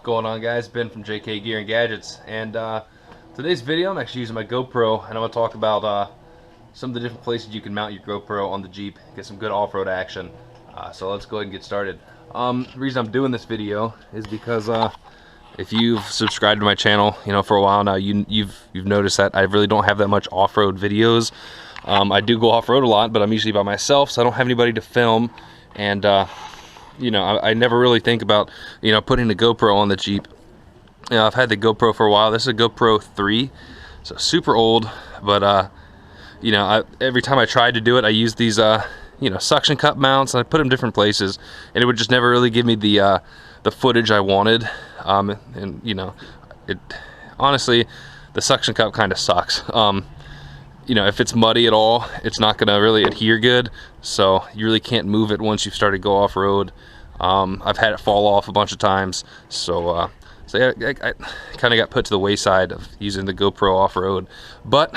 going on, guys? Ben from JK Gear and Gadgets, and today's video I'm actually using my GoPro, and I'm going to talk about some of the different places you can mount your GoPro on the Jeep, get some good off-road action. So let's go ahead and get started. The reason I'm doing this video is because if you've subscribed to my channel, for a while now, you've noticed that I really don't have that much off-road videos. I do go off-road a lot, but I'm usually by myself, so I don't have anybody to film, and I never really think about, putting the GoPro on the Jeep. I've had the GoPro for a while. This is a GoPro 3, so super old, but every time I tried to do it, I used these, suction cup mounts, and I put them different places, and it would just never really give me the footage I wanted. Honestly, the suction cup kind of sucks. If it's muddy at all, it's not gonna really adhere good, so you really can't move it once you've started to go off-road. I've had it fall off a bunch of times, so yeah, I kind of got put to the wayside of using the GoPro off-road. But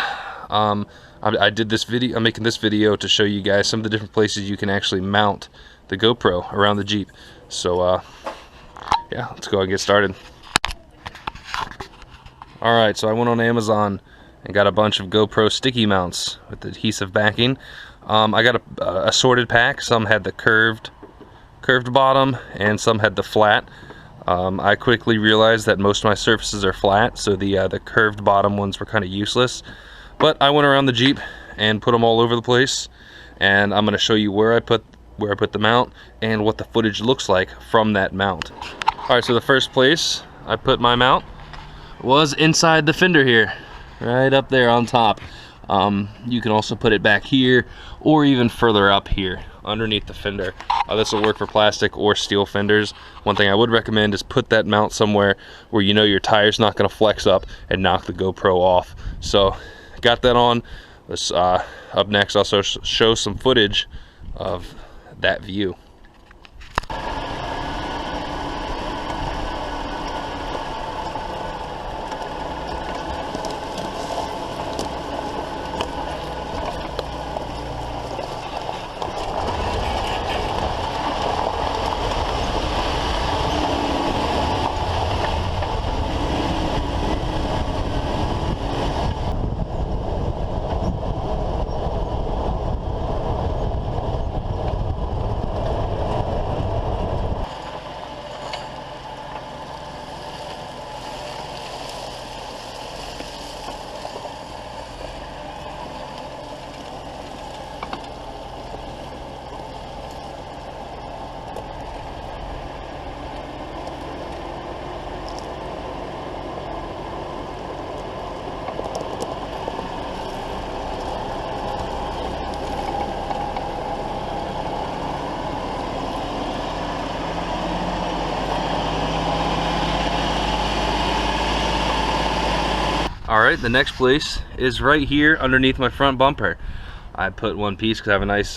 I did this video. I'm making this video to show you guys some of the different places you can actually mount the GoPro around the Jeep. So yeah, let's go and get started. Alright, so I went on Amazon and got a bunch of GoPro sticky mounts with adhesive backing. I got a assorted pack. Some had the curved bottom, and some had the flat. I quickly realized that most of my surfaces are flat, so the curved bottom ones were kind of useless. But I went around the Jeep and put them all over the place, and I'm going to show you where I put the mount and what the footage looks like from that mount. All right, so the first place I put my mount was inside the fender here, right up there on top. You can also put it back here, or even further up here underneath the fender. This will work for plastic or steel fenders. One thing I would recommend is put that mount somewhere where your tire's not going to flex up and knock the GoPro off. So got that on. Let's up next also show some footage of that view. Alright, the next place is right here underneath my front bumper. I put one piece because I have a nice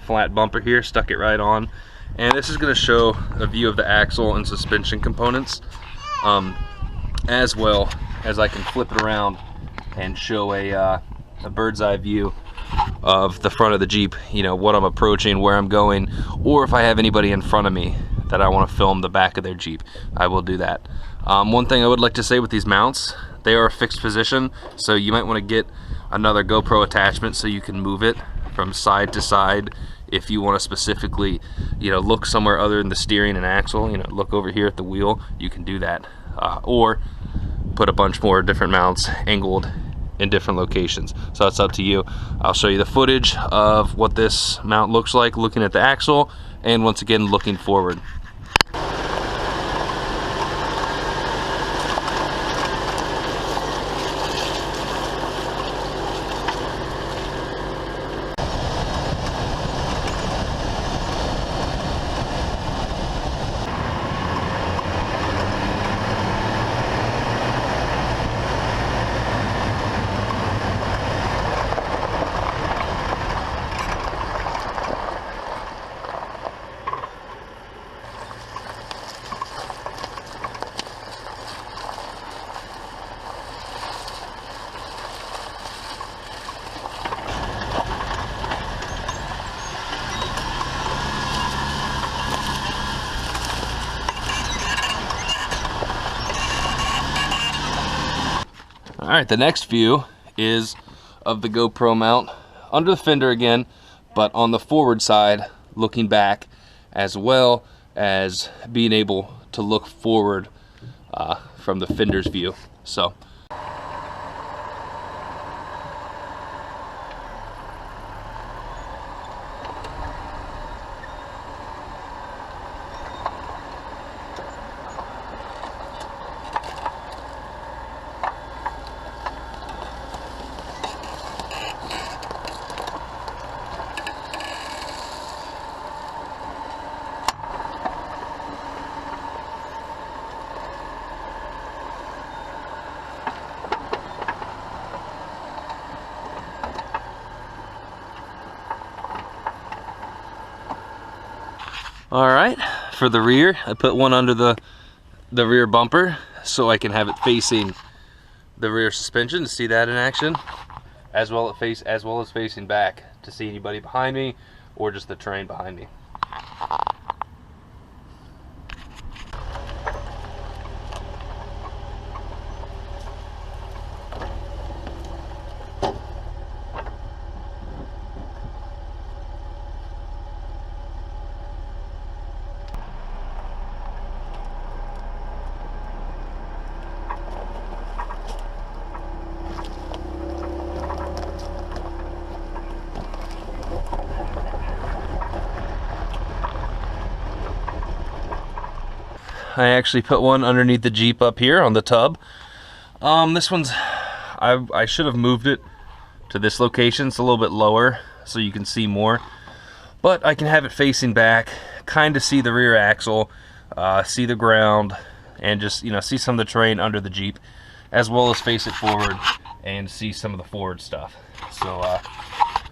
flat bumper here, stuck it right on. And this is going to show a view of the axle and suspension components, as well as I can flip it around and show a bird's eye view of the front of the Jeep, what I'm approaching, where I'm going, or if I have anybody in front of me that I want to film the back of their Jeep, I will do that. One thing I would like to say with these mounts, they are a fixed position, so you might want to get another GoPro attachment so you can move it from side to side if you want to specifically, look somewhere other than the steering and axle. Look over here at the wheel, you can do that. Or put a bunch more different mounts angled in different locations. So it's up to you. I'll show you the footage of what this mount looks like looking at the axle, and once again looking forward. Alright, the next view is of the GoPro mount under the fender again, but on the forward side looking back, as well as being able to look forward from the fender's view. So alright, for the rear, I put one under the rear bumper so I can have it facing the rear suspension to see that in action, as well as facing back to see anybody behind me or just the terrain behind me. I actually put one underneath the Jeep up here on the tub. This one's, I should have moved it to this location. It's a little bit lower so you can see more, but I can have it facing back, kind of see the rear axle, see the ground, and just, you know, see some of the terrain under the Jeep, as well as face it forward and see some of the forward stuff. So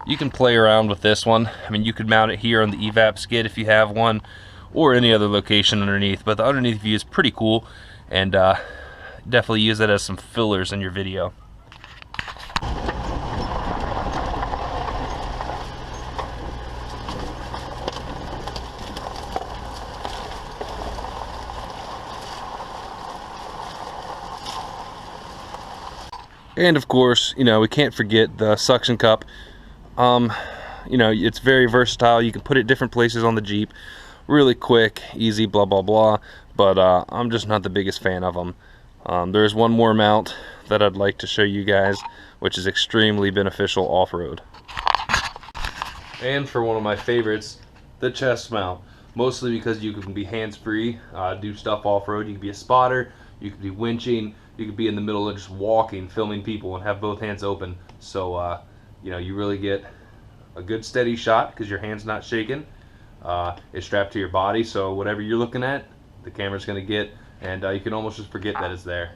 you can play around with this one. I mean, you could mount it here on the evap skid if you have one, or any other location underneath, but the underneath view is pretty cool, and definitely use it as some fillers in your video. And of course, you know, we can't forget the suction cup. You know, it's very versatile. You can put it different places on the Jeep. Really quick, easy, blah blah blah, but I'm just not the biggest fan of them. There's one more mount that I'd like to show you guys, which is extremely beneficial off-road. And for one of my favorites, the chest mount. Mostly because you can be hands-free, do stuff off-road. You can be a spotter, you can be winching, you could be in the middle of just walking, filming people, and have both hands open. So you know, you really get a good steady shot because your hand's not shaking. It's strapped to your body, so whatever you're looking at, the camera's going to get, and you can almost just forget that it's there.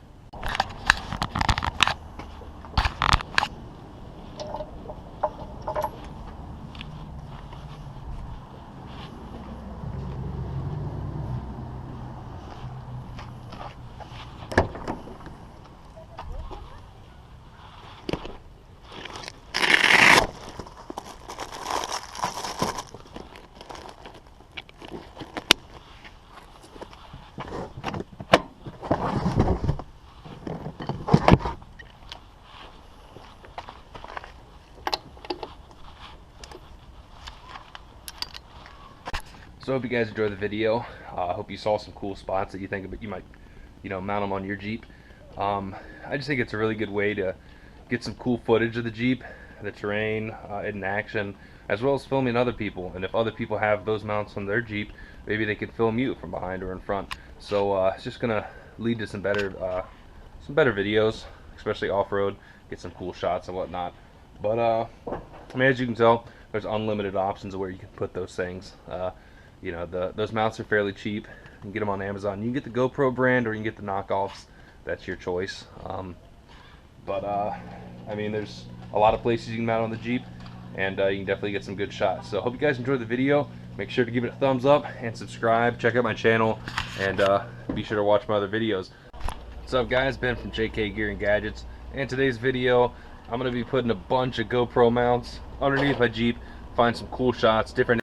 So I hope you guys enjoyed the video. I hope you saw some cool spots that you think you might, you know, mount them on your Jeep. I just think it's a really good way to get some cool footage of the Jeep, the terrain in action, as well as filming other people. And if other people have those mounts on their Jeep, maybe they can film you from behind or in front. So it's just gonna lead to some better videos, especially off-road. Get some cool shots and whatnot. But I mean, as you can tell, there's unlimited options of where you can put those things. You know, those mounts are fairly cheap. You can get them on Amazon. You can get the GoPro brand, or you can get the knockoffs. That's your choice. I mean, there's a lot of places you can mount on the Jeep, and you can definitely get some good shots. So I hope you guys enjoyed the video. Make sure to give it a thumbs up and subscribe. Check out my channel, and be sure to watch my other videos. What's up, guys? Ben from JK Gear and Gadgets. And today's video, I'm going to be putting a bunch of GoPro mounts underneath my Jeep. Find some cool shots, different